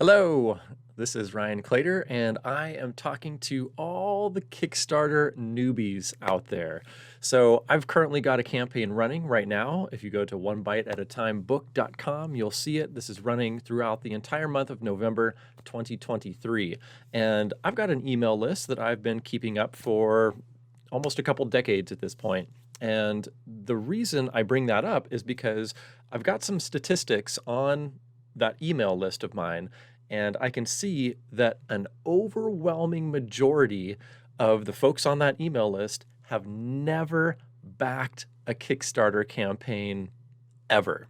Hello, this is Ryan Claytor, and I am talking to all the Kickstarter newbies out there. So, I've currently got a campaign running right now. If you go to onebiteatatimebook.com, you'll see it. This is running throughout the entire month of November 2023. And I've got an email list that I've been keeping up for almost a couple decades at this point. And the reason I bring that up is because I've got some statistics on that email list of mine, and I can see that an overwhelming majority of the folks on that email list have never backed a Kickstarter campaign ever.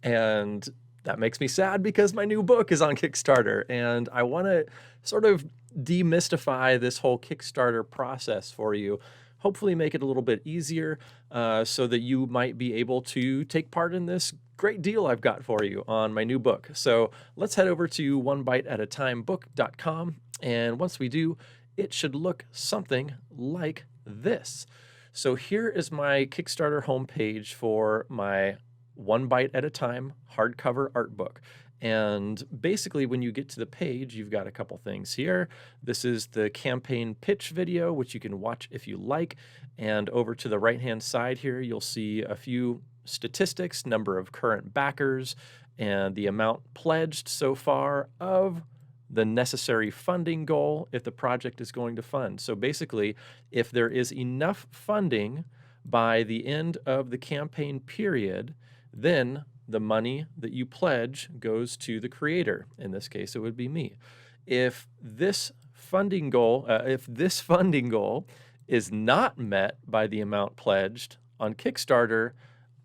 And that makes me sad because my new book is on Kickstarter, and I want to sort of demystify this whole Kickstarter process for you. Hopefully, make it a little bit easier so that you might be able to take part in this great deal I've got for you on my new book. So let's head over to onebiteatatimebook.com. And once we do, it should look something like this. So here is my Kickstarter homepage for my One Bite at a Time hardcover art book. And basically, when you get to the page, you've got a couple things here. This is the campaign pitch video, which you can watch if you like. And over to the right-hand side here, you'll see a few statistics, number of current backers, and the amount pledged so far of the necessary funding goal if the project is going to fund. So basically, if there is enough funding by the end of the campaign period, then the money that you pledge goes to the creator. In this case, it would be me. If this funding goal is not met by the amount pledged on Kickstarter,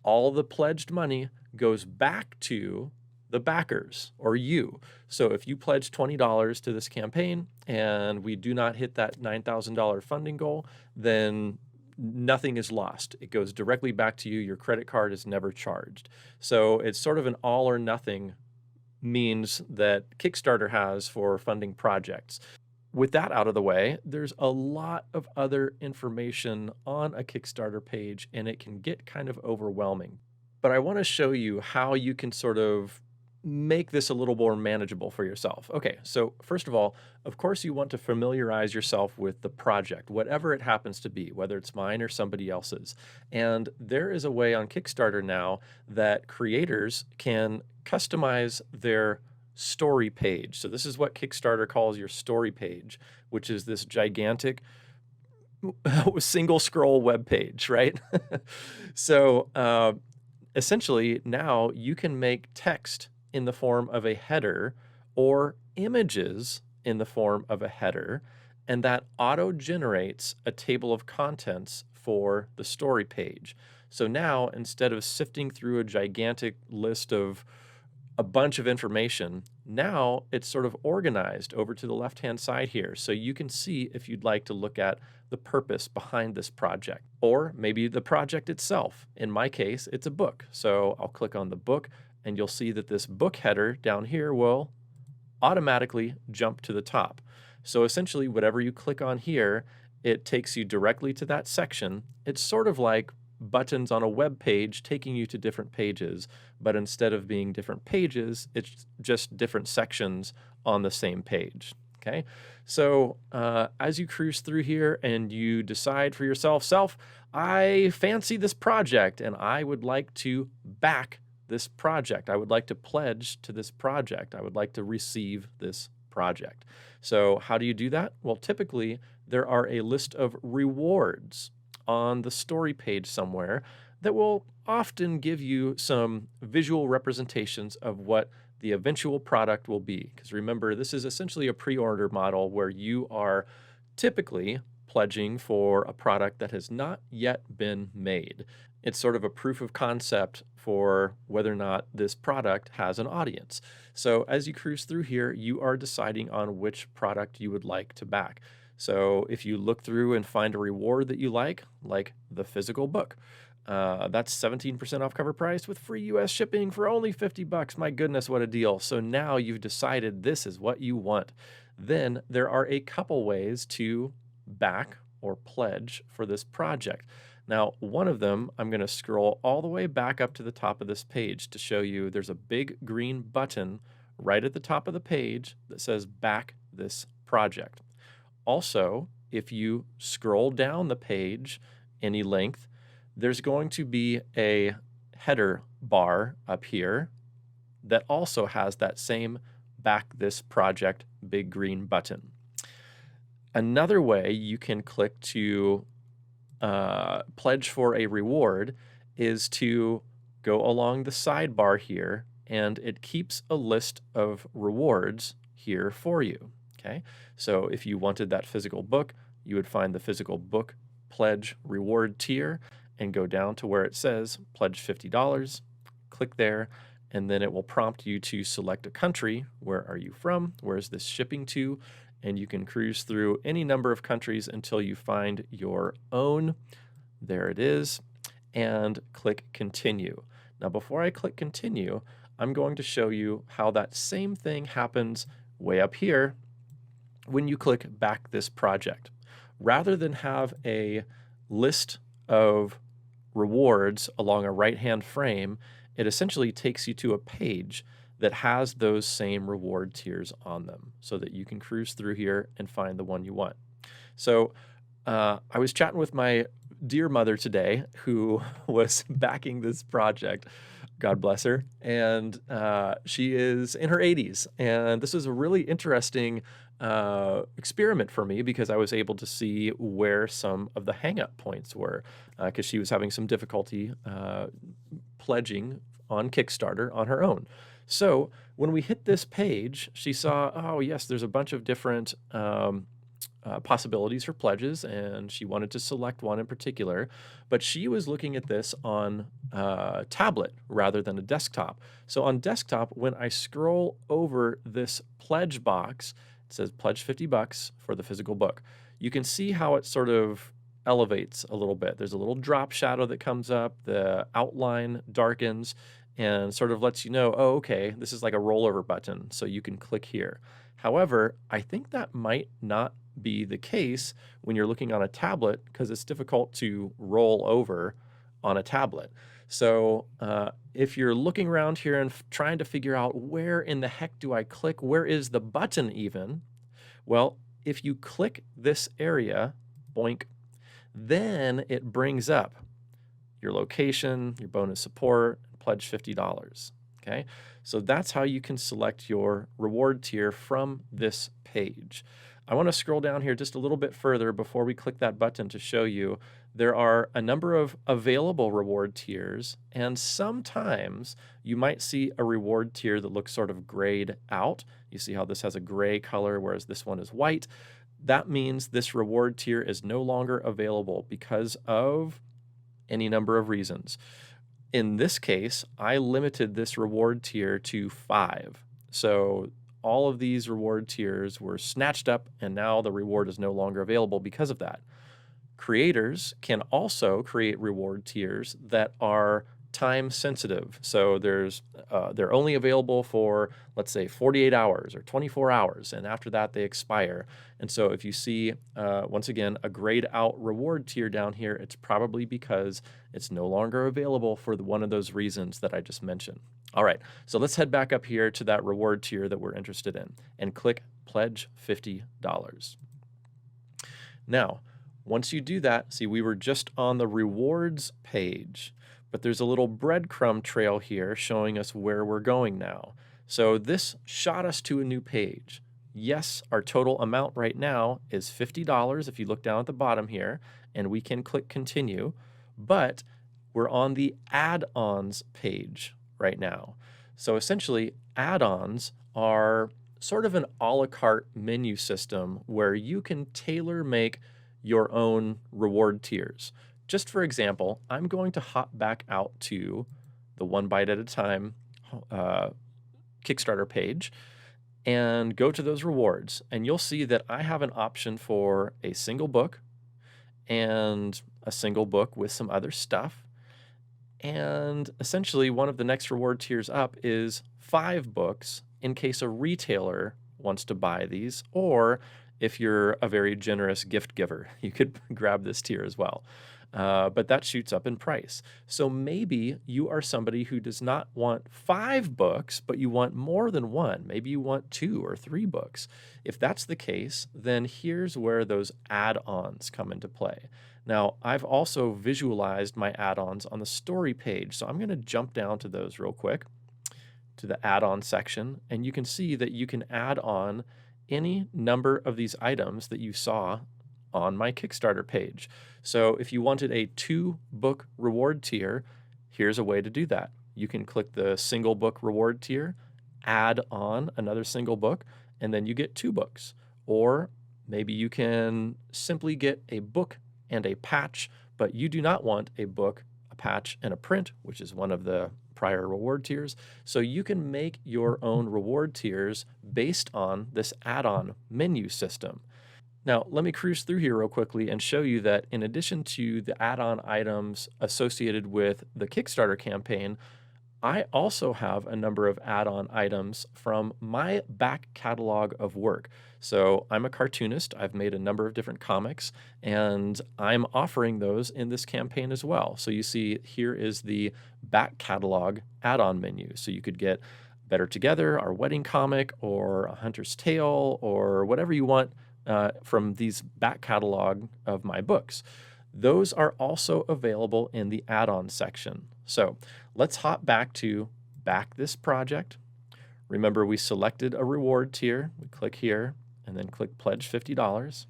all the pledged money goes back to the backers or you. So if you pledge $20 to this campaign and we do not hit that $9,000 funding goal, then nothing is lost. It goes directly back to you. Your credit card is never charged. So it's sort of an all or nothing means that Kickstarter has for funding projects. With that out of the way, there's a lot of other information on a Kickstarter page, and it can get kind of overwhelming. But I want to show you how you can sort of make this a little more manageable for yourself. Okay, so first of all, of course, you want to familiarize yourself with the project, whatever it happens to be, whether it's mine or somebody else's. And there is a way on Kickstarter now that creators can customize their story page. So this is what Kickstarter calls your story page, which is this gigantic single scroll web page, right? So essentially now you can make text in the form of a header or images in the form of a header, and that auto-generates a table of contents for the story page. So now, instead of sifting through a gigantic list of a bunch of information, now it's sort of organized over to the left-hand side here. So you can see if you'd like to look at the purpose behind this project, or maybe the project itself. In my case, it's a book. So I'll click on the book, and you'll see that this book header down here will automatically jump to the top. So essentially, whatever you click on here, it takes you directly to that section. It's sort of like buttons on a web page taking you to different pages, but instead of being different pages, it's just different sections on the same page. Okay, so as you cruise through here and you decide for yourself, I fancy this project and I would like to back this project. I would like to pledge to this project. I would like to receive this project. So how do you do that? Well, typically there are a list of rewards on the story page somewhere that will often give you some visual representations of what the eventual product will be. Because remember, this is essentially a pre-order model where you are typically pledging for a product that has not yet been made. It's sort of a proof of concept for whether or not this product has an audience. So as you cruise through here, you are deciding on which product you would like to back. So if you look through and find a reward that you like the physical book, that's 17% off cover price with free US shipping for only $50. My goodness, what a deal. So now you've decided this is what you want. Then there are a couple ways to back or pledge for this project. Now, one of them, I'm going to scroll all the way back up to the top of this page to show you there's a big green button right at the top of the page that says back this project. Also, if you scroll down the page any length, there's going to be a header bar up here that also has that same back this project big green button. Another way you can click to pledge for a reward is to go along the sidebar here, and it keeps a list of rewards here for you. Okay, so if you wanted that physical book, you would find the physical book pledge reward tier and go down to where it says pledge $50, click there, and then it will prompt you to select a country. Where are you from? Where is this shipping to? And you can cruise through any number of countries until you find your own. There it is, and click continue. Now, before I click continue, I'm going to show you how that same thing happens way up here when you click back this project. Rather than have a list of rewards along a right-hand frame, it essentially takes you to a page that has those same reward tiers on them so that you can cruise through here and find the one you want. So I was chatting with my dear mother today, who was backing this project. God bless her. And she is in her 80s. And this was a really interesting experiment for me because I was able to see where some of the hang-up points were, because she was having some difficulty pledging on Kickstarter on her own. So when we hit this page, she saw, oh yes, there's a bunch of different possibilities for pledges, and she wanted to select one in particular, but she was looking at this on a tablet rather than a desktop. So on desktop, when I scroll over this pledge box, it says pledge $50 for the physical book. You can see how it sort of elevates a little bit. There's a little drop shadow that comes up, the outline darkens, and sort of lets you know, oh, okay, this is like a rollover button, so you can click here. However, I think that might not be the case when you're looking on a tablet, because it's difficult to roll over on a tablet. So if you're looking around here and trying to figure out where in the heck do I click, where is the button even? Well, if you click this area, boink, then it brings up your location, your bonus support, pledge $50. Okay, so that's how you can select your reward tier from this page. I want to scroll down here just a little bit further before we click that button to show you there are a number of available reward tiers, and sometimes you might see a reward tier that looks sort of grayed out. You see how this has a gray color, whereas this one is white. That means this reward tier is no longer available because of any number of reasons. In this case, I limited this reward tier to 5. So all of these reward tiers were snatched up, and now the reward is no longer available because of that. Creators can also create reward tiers that are time sensitive. So they're only available for, let's say, 48 hours or 24 hours, and after that they expire. And so if you see, once again, a grayed out reward tier down here, it's probably because it's no longer available for one of those reasons that I just mentioned. All right, so let's head back up here to that reward tier that we're interested in and click Pledge $50. Now, once you do that, see, we were just on the rewards page, but there's a little breadcrumb trail here showing us where we're going now. So this shot us to a new page. Yes, our total amount right now is $50 if you look down at the bottom here, and we can click continue, but we're on the add-ons page right now. So essentially, add-ons are sort of an a la carte menu system where you can tailor make your own reward tiers. Just for example, I'm going to hop back out to the One Bite at a Time Kickstarter page and go to those rewards. And you'll see that I have an option for a single book and a single book with some other stuff. And essentially, one of the next reward tiers up is 5 books in case a retailer wants to buy these, or if you're a very generous gift giver, you could grab this tier as well. but that shoots up in price. So maybe you are somebody who does not want 5 books, but you want more than one. Maybe you want 2 or 3 books. If that's the case, then here's where those add-ons come into play. Now, I've also visualized my add-ons on the story page, so I'm going to jump down to those real quick, to the add-on section, and you can see that you can add on any number of these items that you saw on my Kickstarter page. So if you wanted a 2-book reward tier, here's a way to do that. You can click the single book reward tier, add on another single book, and then you get 2 books. Or maybe you can simply get a book and a patch, but you do not want a book, a patch, and a print, which is one of the prior reward tiers. So you can make your own reward tiers based on this add-on menu system. Now, let me cruise through here real quickly and show you that in addition to the add-on items associated with the Kickstarter campaign, I also have a number of add-on items from my back catalog of work. So I'm a cartoonist. I've made a number of different comics, and I'm offering those in this campaign as well. So you see here is the back catalog add-on menu. So you could get Better Together, our wedding comic, or A Hunter's Tale, or whatever you want from these back catalog of my books. Those are also available in the add-on section. So let's hop back to back this project. Remember, we selected a reward tier. We click here and then click pledge $50.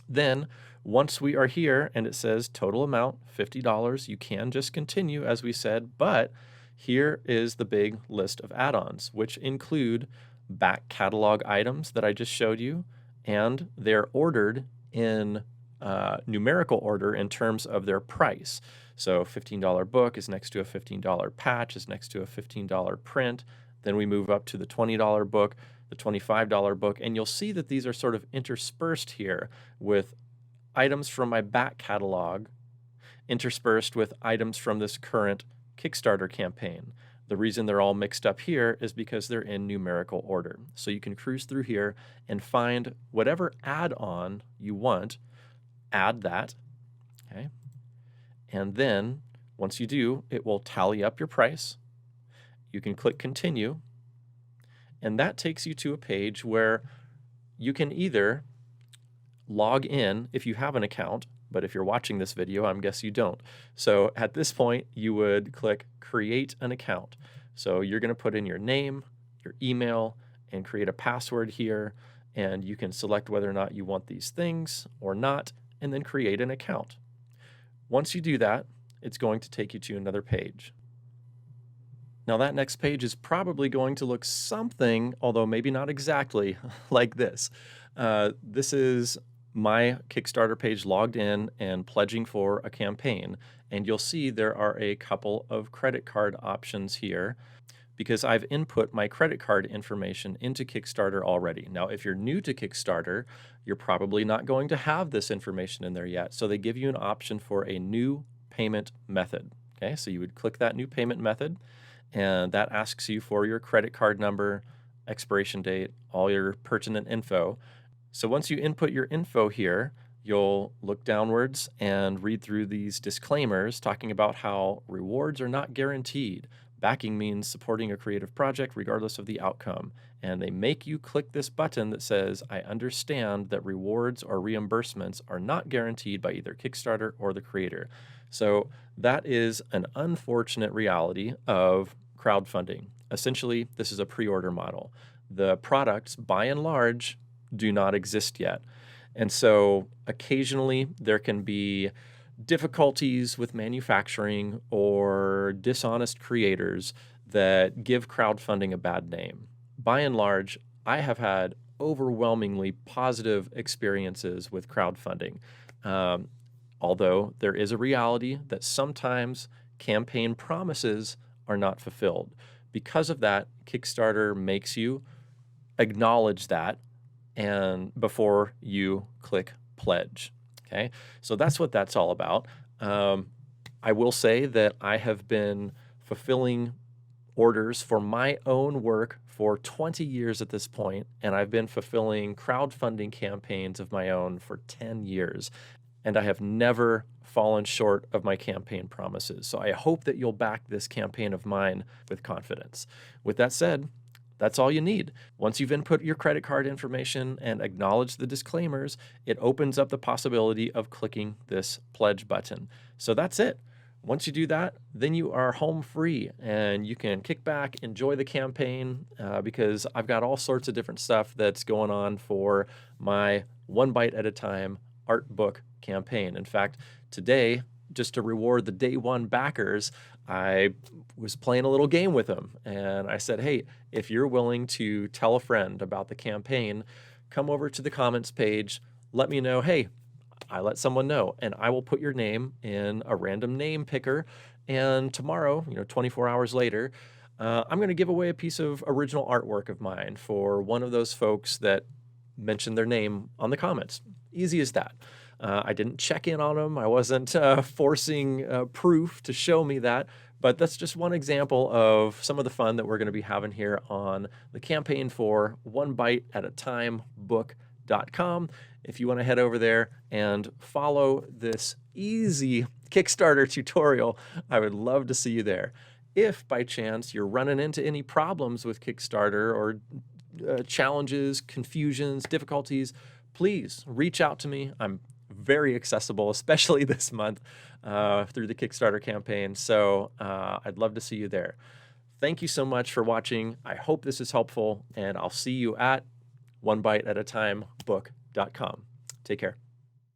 Then once we are here and it says total amount $50, you can just continue as we said, but here is the big list of add-ons, which include back catalog items that I just showed you, and they're ordered in numerical order in terms of their price. So $15 book is next to a $15 patch, is next to a $15 print. Then we move up to the $20 book, the $25 book, and you'll see that these are sort of interspersed here with items from my back catalog interspersed with items from this current Kickstarter campaign. The reason they're all mixed up here is because they're in numerical order. So you can cruise through here and find whatever add-on you want, add that, okay? And then once you do, it will tally up your price. You can click continue, and that takes you to a page where you can either log in if you have an account, but if you're watching this video, I'm guess you don't. So at this point, you would click create an account. So you're going to put in your name, your email, and create a password here, and you can select whether or not you want these things or not, and then create an account. Once you do that, it's going to take you to another page. Now that next page is probably going to look something, although maybe not exactly, like this. This is my Kickstarter page logged in and pledging for a campaign, and you'll see there are a couple of credit card options here because I've input my credit card information into Kickstarter already. Now, if you're new to Kickstarter, you're probably not going to have this information in there yet, so they give you an option for a new payment method. Okay, so you would click that new payment method, and that asks you for your credit card number, expiration date, all your pertinent info. So once you input your info here, you'll look downwards and read through these disclaimers talking about how rewards are not guaranteed. Backing means supporting a creative project regardless of the outcome. And they make you click this button that says, I understand that rewards or reimbursements are not guaranteed by either Kickstarter or the creator. So that is an unfortunate reality of crowdfunding. Essentially, this is a pre-order model. The products, by and large, do not exist yet. And so occasionally there can be difficulties with manufacturing or dishonest creators that give crowdfunding a bad name. By and large, I have had overwhelmingly positive experiences with crowdfunding. Although there is a reality that sometimes campaign promises are not fulfilled. Because of that, Kickstarter makes you acknowledge that and before you click pledge. Okay, so that's what that's all about. I will say that I have been fulfilling orders for my own work for 20 years at this point, and I've been fulfilling crowdfunding campaigns of my own for 10 years. And I have never fallen short of my campaign promises. So I hope that you'll back this campaign of mine with confidence. With that said, that's all you need. Once you've input your credit card information and acknowledged the disclaimers, it opens up the possibility of clicking this pledge button. So that's it. Once you do that, then you are home free and you can kick back, enjoy the campaign, because I've got all sorts of different stuff that's going on for my One Bite at a Time art book campaign. In fact, today, just to reward the day one backers, I was playing a little game with them. And I said, hey, if you're willing to tell a friend about the campaign, come over to the comments page, let me know, hey, I let someone know, and I will put your name in a random name picker. And tomorrow, 24 hours later, I'm going to give away a piece of original artwork of mine for one of those folks that mentioned their name on the comments. Easy as that. I didn't check in on them. I wasn't forcing proof to show me that, but that's just one example of some of the fun that we're going to be having here on the campaign for One Bite at a Time book.com. If you want to head over there and follow this easy Kickstarter tutorial, I would love to see you there. If by chance you're running into any problems with Kickstarter or challenges, confusions, difficulties, please reach out to me. I'm very accessible, especially this month through the Kickstarter campaign. So I'd love to see you there. Thank you so much for watching. I hope this is helpful, and I'll see you at onebiteatatimebook.com. Take care.